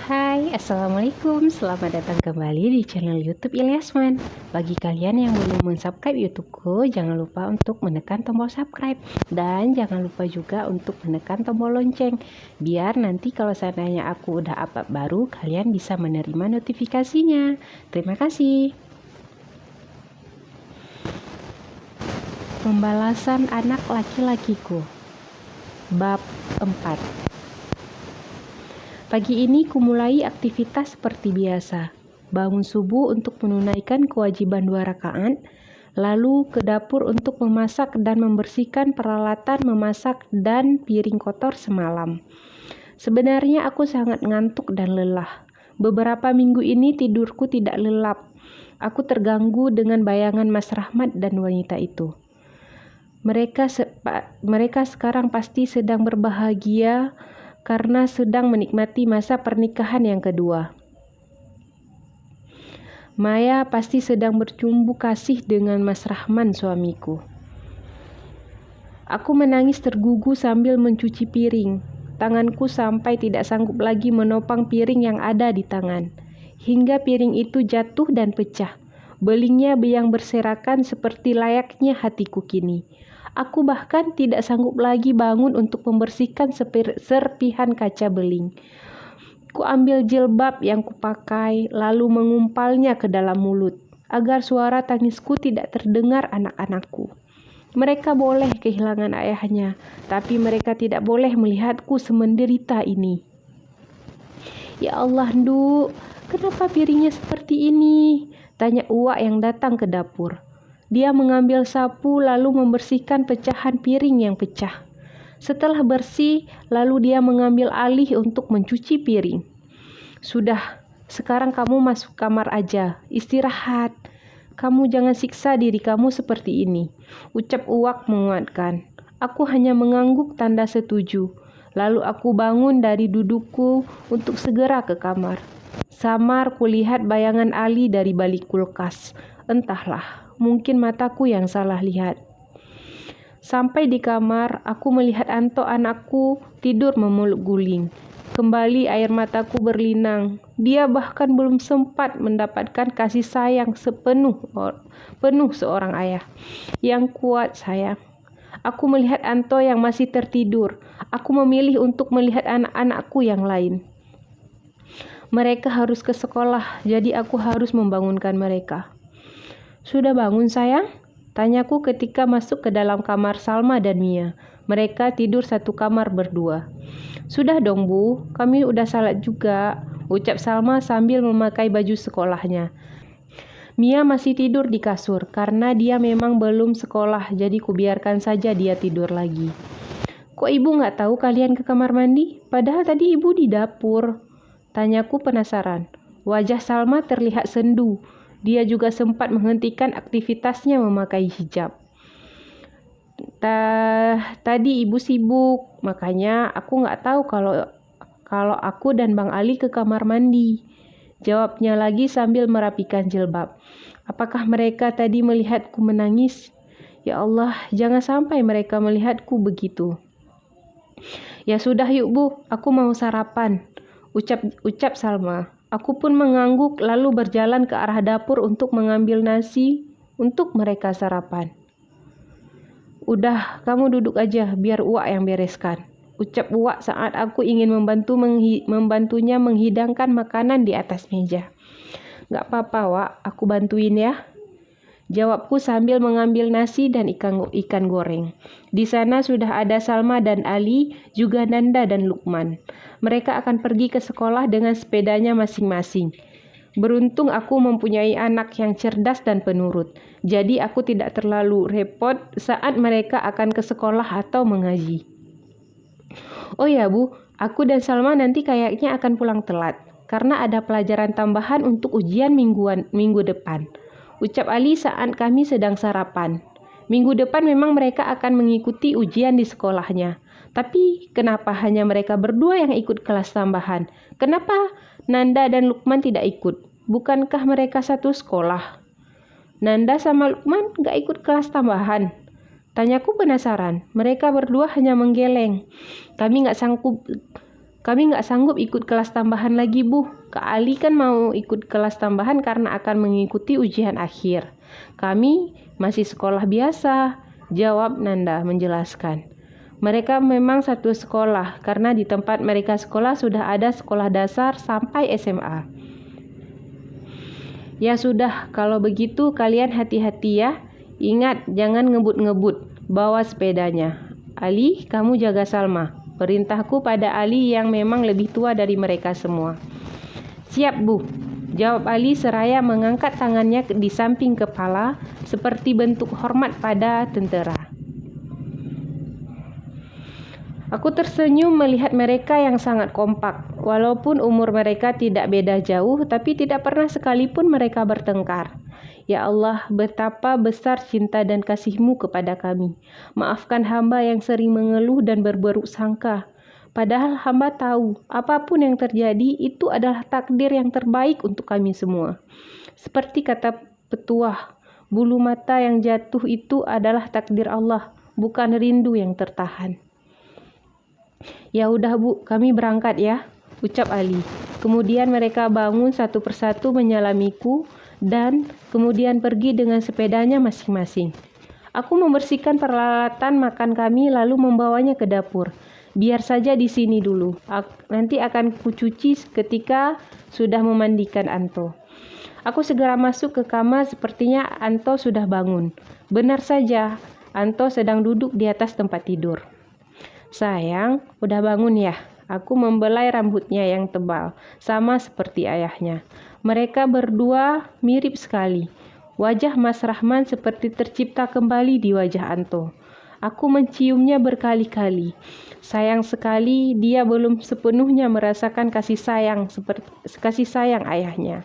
Hai, Assalamualaikum. Selamat datang kembali di channel YouTube Ilyasman. Bagi kalian yang belum subscribe YouTubeku, jangan lupa untuk menekan tombol subscribe. Dan jangan lupa juga untuk menekan tombol lonceng. Biar nanti kalau seandainya aku udah upload baru, kalian bisa menerima notifikasinya. Terima kasih. Pembalasan anak laki-lakiku. Bab 4. Pagi ini kumulai aktivitas seperti biasa. Bangun subuh untuk menunaikan kewajiban 2 rakaat, lalu ke dapur untuk memasak dan membersihkan peralatan memasak dan piring kotor semalam. Sebenarnya aku sangat ngantuk dan lelah. Beberapa minggu ini tidurku tidak lelap. Aku terganggu dengan bayangan Mas Rahmat dan wanita itu. Mereka sekarang pasti sedang berbahagia karena sedang menikmati masa pernikahan yang kedua. Maya pasti sedang bercumbu kasih dengan Mas Rahman, suamiku. Aku menangis tergugu sambil mencuci piring. Tanganku sampai tidak sanggup lagi menopang piring yang ada di tangan. Hingga piring itu jatuh dan pecah. Belingnya yang berserakan seperti layaknya hatiku kini. Aku bahkan tidak sanggup lagi bangun untuk membersihkan serpihan kaca beling. Ku ambil jilbab yang kupakai, lalu mengumpalnya ke dalam mulut, agar suara tangisku tidak terdengar anak-anakku. Mereka boleh kehilangan ayahnya, tapi mereka tidak boleh melihatku semenderita ini. Ya Allah, Nduk, kenapa piringnya seperti ini? Tanya Uwak yang datang ke dapur. Dia mengambil sapu lalu membersihkan pecahan piring yang pecah. Setelah bersih, lalu dia mengambil alih untuk mencuci piring. Sudah, sekarang kamu masuk kamar aja, istirahat. Kamu jangan siksa diri kamu seperti ini, ucap Uwak menguatkan. Aku hanya mengangguk tanda setuju. Lalu aku bangun dari dudukku untuk segera ke kamar. Samar kulihat bayangan Ali dari balik kulkas. Entahlah, mungkin mataku yang salah lihat. Sampai di kamar, aku melihat Anto anakku tidur memeluk guling. Kembali air mataku berlinang. Dia bahkan belum sempat mendapatkan kasih sayang penuh seorang ayah. Yang kuat, sayang. Aku melihat Anto yang masih tertidur. Aku memilih untuk melihat anak-anakku yang lain. Mereka harus ke sekolah, jadi aku harus membangunkan mereka. Sudah bangun, sayang? Tanyaku ketika masuk ke dalam kamar Salma dan Mia. Mereka tidur satu kamar berdua. Sudah dong, Bu. Kami udah salat juga, ucap Salma sambil memakai baju sekolahnya. Mia masih tidur di kasur karena dia memang belum sekolah, jadi kubiarkan saja dia tidur lagi. Kok ibu nggak tahu kalian ke kamar mandi? Padahal tadi ibu di dapur. Tanyaku penasaran. Wajah Salma terlihat sendu. Dia juga sempat menghentikan aktivitasnya memakai hijab. Tadi ibu sibuk, makanya aku nggak tahu kalau aku dan Bang Ali ke kamar mandi. Jawabnya lagi sambil merapikan jilbab. Apakah mereka tadi melihatku menangis? Ya Allah, jangan sampai mereka melihatku begitu. Ya sudah yuk Bu, aku mau sarapan, ucap Salma. Aku pun mengangguk lalu berjalan ke arah dapur untuk mengambil nasi untuk mereka sarapan. Udah, kamu duduk aja biar Uwak yang bereskan, ucap Uwak saat aku ingin membantunya menghidangkan makanan di atas meja. Gak apa-apa, Wak, aku bantuin ya, jawabku sambil mengambil nasi dan ikan goreng. Di sana sudah ada Salma dan Ali, juga Nanda dan Lukman. Mereka akan pergi ke sekolah dengan sepedanya masing-masing. Beruntung aku mempunyai anak yang cerdas dan penurut. Jadi aku tidak terlalu repot saat mereka akan ke sekolah atau mengaji. Oh ya Bu, aku dan Salma nanti kayaknya akan pulang telat karena ada pelajaran tambahan untuk ujian minggu depan, ucap Ali saat kami sedang sarapan. Minggu depan memang mereka akan mengikuti ujian di sekolahnya. Tapi kenapa hanya mereka berdua yang ikut kelas tambahan? Kenapa Nanda dan Lukman tidak ikut? Bukankah mereka satu sekolah? Nanda sama Lukman gak ikut kelas tambahan? Tanyaku penasaran. Mereka berdua hanya menggeleng. Kami gak sanggup Kami nggak sanggup ikut kelas tambahan lagi, Bu. Kak Ali kan mau ikut kelas tambahan karena akan mengikuti ujian akhir. Kami masih sekolah biasa, jawab Nanda menjelaskan. Mereka memang satu sekolah karena di tempat mereka sekolah sudah ada sekolah dasar sampai SMA. Ya sudah, kalau begitu kalian hati-hati ya. Ingat, jangan ngebut-ngebut. Bawa sepedanya. Ali, kamu jaga Salma. Perintahku pada Ali yang memang lebih tua dari mereka semua. Siap, Bu. Jawab Ali seraya mengangkat tangannya di samping kepala seperti bentuk hormat pada tentara. Aku tersenyum melihat mereka yang sangat kompak. Walaupun umur mereka tidak beda jauh, tapi tidak pernah sekalipun mereka bertengkar. Ya Allah, betapa besar cinta dan kasih-Mu kepada kami. Maafkan hamba yang sering mengeluh dan berburuk sangka. Padahal hamba tahu, apapun yang terjadi itu adalah takdir yang terbaik untuk kami semua. Seperti kata petuah, bulu mata yang jatuh itu adalah takdir Allah, bukan rindu yang tertahan. Ya udah Bu, kami berangkat ya, ucap Ali. Kemudian mereka bangun satu persatu menyalamiku dan kemudian pergi dengan sepedanya masing-masing. Aku membersihkan peralatan makan kami lalu membawanya ke dapur. Biar saja di sini dulu. Nanti akan kucuci ketika sudah memandikan Anto. Aku segera masuk ke kamar, sepertinya Anto sudah bangun. Benar saja, Anto sedang duduk di atas tempat tidur. Sayang, udah bangun ya? Aku membelai rambutnya yang tebal, sama seperti ayahnya. Mereka berdua mirip sekali. Wajah Mas Rahman seperti tercipta kembali di wajah Anto. Aku menciumnya berkali-kali. Sayang sekali dia belum sepenuhnya merasakan kasih sayang ayahnya.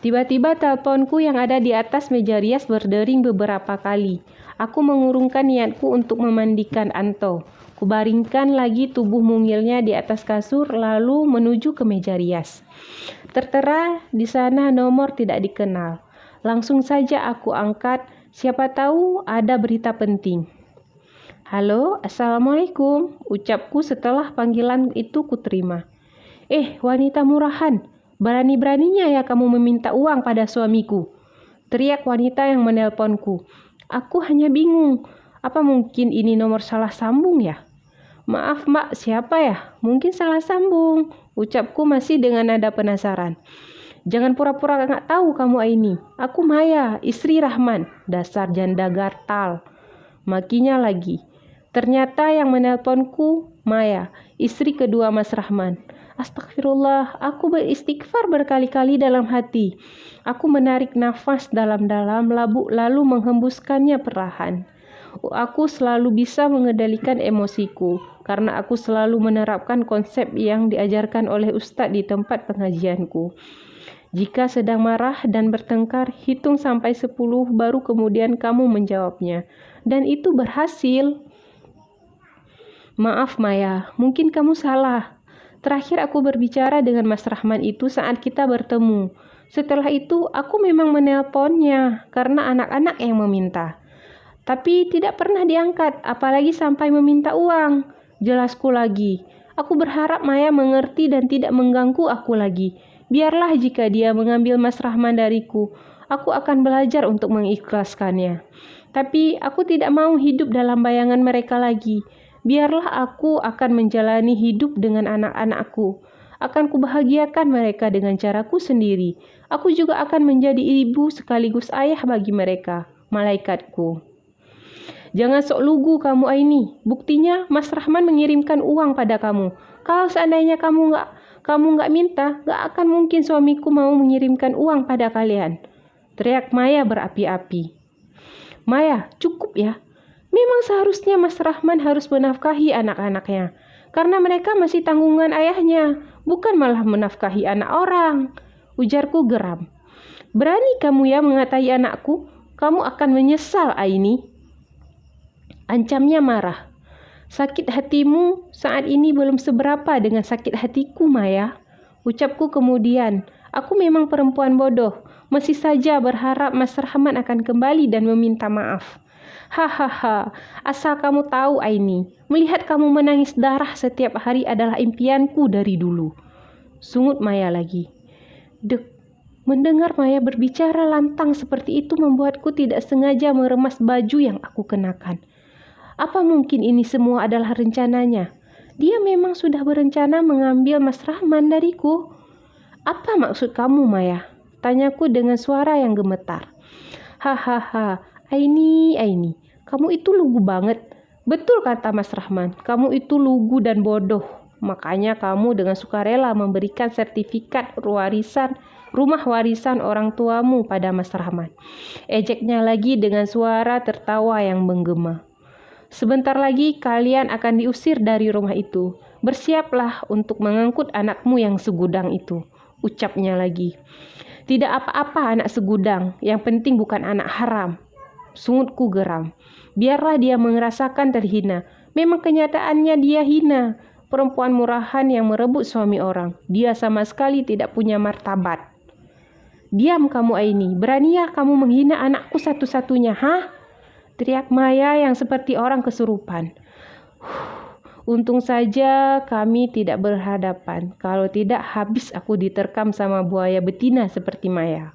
Tiba-tiba teleponku yang ada di atas meja rias berdering beberapa kali. Aku mengurungkan niatku untuk memandikan Anto. Kubaringkan lagi tubuh mungilnya di atas kasur lalu menuju ke meja rias. Tertera di sana nomor tidak dikenal. Langsung saja aku angkat, siapa tahu ada berita penting. Halo, Assalamualaikum, ucapku setelah panggilan itu kuterima. Wanita murahan, berani-beraninya ya kamu meminta uang pada suamiku, teriak wanita yang menelponku. Aku hanya bingung, apa mungkin ini nomor salah sambung ya? Maaf Mbak, siapa ya? Mungkin salah sambung, ucapku masih dengan nada penasaran. Jangan pura-pura nggak tahu kamu Aini. Aku Maya, istri Rahman. Dasar janda gartal. Makinya lagi. Ternyata yang menelponku Maya, istri kedua Mas Rahman. Astagfirullah, aku beristighfar berkali-kali dalam hati. Aku menarik nafas dalam-dalam lalu menghembuskannya perlahan. Aku selalu bisa mengendalikan emosiku karena aku selalu menerapkan konsep yang diajarkan oleh ustadz di tempat pengajianku. Jika sedang marah dan bertengkar, hitung sampai 10 baru kemudian kamu menjawabnya. Dan itu berhasil. Maaf Maya, mungkin kamu salah. Terakhir aku berbicara dengan Mas Rahman itu saat kita bertemu. Setelah itu aku memang menelponnya karena anak-anak yang meminta. Tapi tidak pernah diangkat, apalagi sampai meminta uang. Jelasku lagi. Aku berharap Maya mengerti dan tidak mengganggu aku lagi. Biarlah jika dia mengambil Mas Rahman dariku, aku akan belajar untuk mengikhlaskannya. Tapi aku tidak mau hidup dalam bayangan mereka lagi. Biarlah aku akan menjalani hidup dengan anak-anakku. Akan kubahagiakan mereka dengan caraku sendiri. Aku juga akan menjadi ibu sekaligus ayah bagi mereka, malaikatku. Jangan sok lugu kamu Aini. Buktinya Mas Rahman mengirimkan uang pada kamu. Kalau seandainya kamu nggak minta, nggak akan mungkin suamiku mau mengirimkan uang pada kalian. Teriak Maya berapi-api. Maya, cukup ya. Memang seharusnya Mas Rahman harus menafkahi anak-anaknya. Karena mereka masih tanggungan ayahnya, bukan malah menafkahi anak orang. Ujarku geram. Berani kamu ya mengatai anakku? Kamu akan menyesal Aini. Ancamnya marah. Sakit hatimu saat ini belum seberapa dengan sakit hatiku Maya. Ucapku kemudian. Aku memang perempuan bodoh. Masih saja berharap Mas Rahman akan kembali dan meminta maaf. Hahaha, asal kamu tahu Aini, melihat kamu menangis darah setiap hari adalah impianku dari dulu. Sungut Maya lagi. Dek, mendengar Maya berbicara lantang seperti itu membuatku tidak sengaja meremas baju yang aku kenakan. Apa mungkin ini semua adalah rencananya? Dia memang sudah berencana mengambil Mas Rahman dariku. Apa maksud kamu, Maya? Tanyaku dengan suara yang gemetar. Hahaha, Aini, kamu itu lugu banget. Betul kata Mas Rahman, kamu itu lugu dan bodoh. Makanya kamu dengan sukarela memberikan sertifikat rumah warisan orang tuamu pada Mas Rahman. Ejeknya lagi dengan suara tertawa yang menggema. Sebentar lagi kalian akan diusir dari rumah itu. Bersiaplah untuk mengangkut anakmu yang segudang itu. Ucapnya lagi. Tidak apa-apa anak segudang, yang penting bukan anak haram. Sungutku geram. Biarlah dia merasakan terhina. Memang kenyataannya dia hina. Perempuan murahan yang merebut suami orang. Dia sama sekali tidak punya martabat. Diam kamu Aini, beraninya kamu menghina anakku satu-satunya, hah? Teriak Maya yang seperti orang kesurupan. Untung saja kami tidak berhadapan. Kalau tidak, habis aku diterkam sama buaya betina seperti Maya.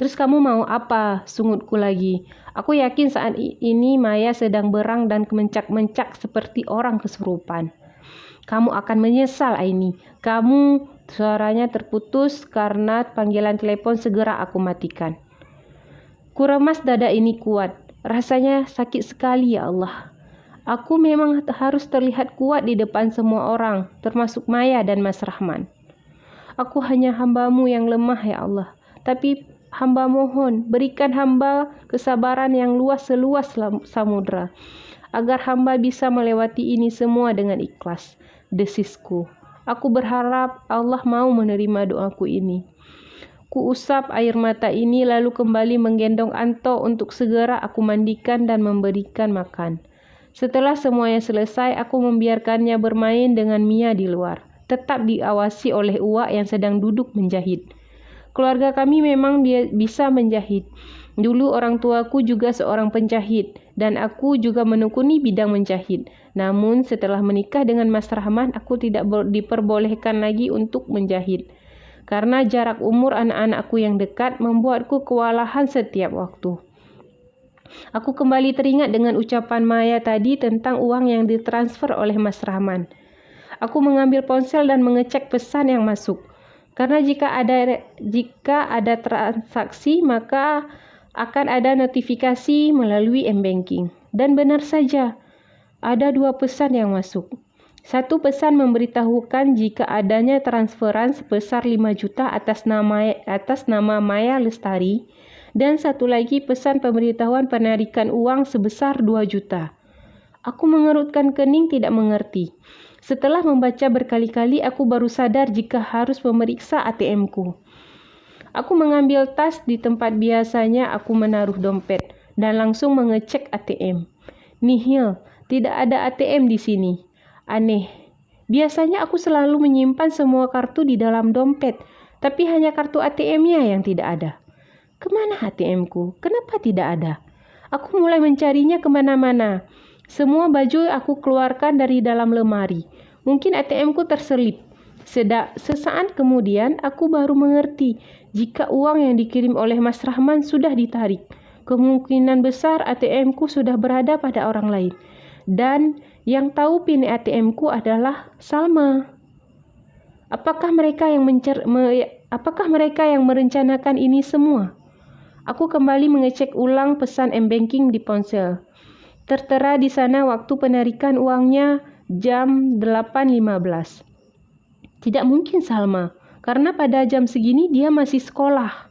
Terus kamu mau apa? Sungutku lagi. Aku yakin saat ini Maya sedang berang dan mencak-mencak seperti orang kesurupan. Kamu akan menyesal, Aini. Suaranya terputus karena panggilan telepon segera aku matikan. Kuremas dada ini kuat. Rasanya sakit sekali, ya Allah. Aku memang harus terlihat kuat di depan semua orang, termasuk Maya dan Mas Rahman. Aku hanya hamba-Mu yang lemah, ya Allah. Tapi hamba mohon, berikan hamba kesabaran yang luas seluas samudra, agar hamba bisa melewati ini semua dengan ikhlas. Desisku. Aku berharap Allah mau menerima doaku ini. Ku usap air mata ini lalu kembali menggendong Anto untuk segera aku mandikan dan memberikan makan. Setelah semuanya selesai, aku membiarkannya bermain dengan Mia di luar, tetap diawasi oleh Uwa yang sedang duduk menjahit. Keluarga kami memang bisa menjahit. Dulu orang tuaku juga seorang penjahit, dan aku juga menekuni bidang menjahit. Namun setelah menikah dengan Mas Rahman, aku tidak diperbolehkan lagi untuk menjahit. Karena jarak umur anak-anakku yang dekat membuatku kewalahan setiap waktu. Aku kembali teringat dengan ucapan Maya tadi tentang uang yang ditransfer oleh Mas Rahman. Aku mengambil ponsel dan mengecek pesan yang masuk. Karena jika ada transaksi, maka akan ada notifikasi melalui m-banking. Dan benar saja, ada 2 pesan yang masuk. Satu pesan memberitahukan jika adanya transferan sebesar 5 juta atas nama Maya Lestari. Dan satu lagi pesan pemberitahuan penarikan uang sebesar 2 juta. Aku mengerutkan kening tidak mengerti. Setelah membaca berkali-kali, aku baru sadar jika harus memeriksa ATM-ku. Aku mengambil tas di tempat biasanya aku menaruh dompet dan langsung mengecek ATM. Nihil, tidak ada ATM di sini. Aneh. Biasanya aku selalu menyimpan semua kartu di dalam dompet, tapi hanya kartu ATM-nya yang tidak ada. Kemana ATM-ku? Kenapa tidak ada? Aku mulai mencarinya kemana-mana. Semua baju aku keluarkan dari dalam lemari. Mungkin ATM-ku terselip. Sesaat kemudian aku baru mengerti jika uang yang dikirim oleh Mas Rahman sudah ditarik. Kemungkinan besar ATM-ku sudah berada pada orang lain. Dan yang tahu PIN ATM-ku adalah Salma. Apakah mereka yang merencanakan ini semua? Aku kembali mengecek ulang pesan m-banking di ponsel. Tertera di sana waktu penarikan uangnya jam 8.15. Tidak mungkin Salma, karena pada jam segini dia masih sekolah.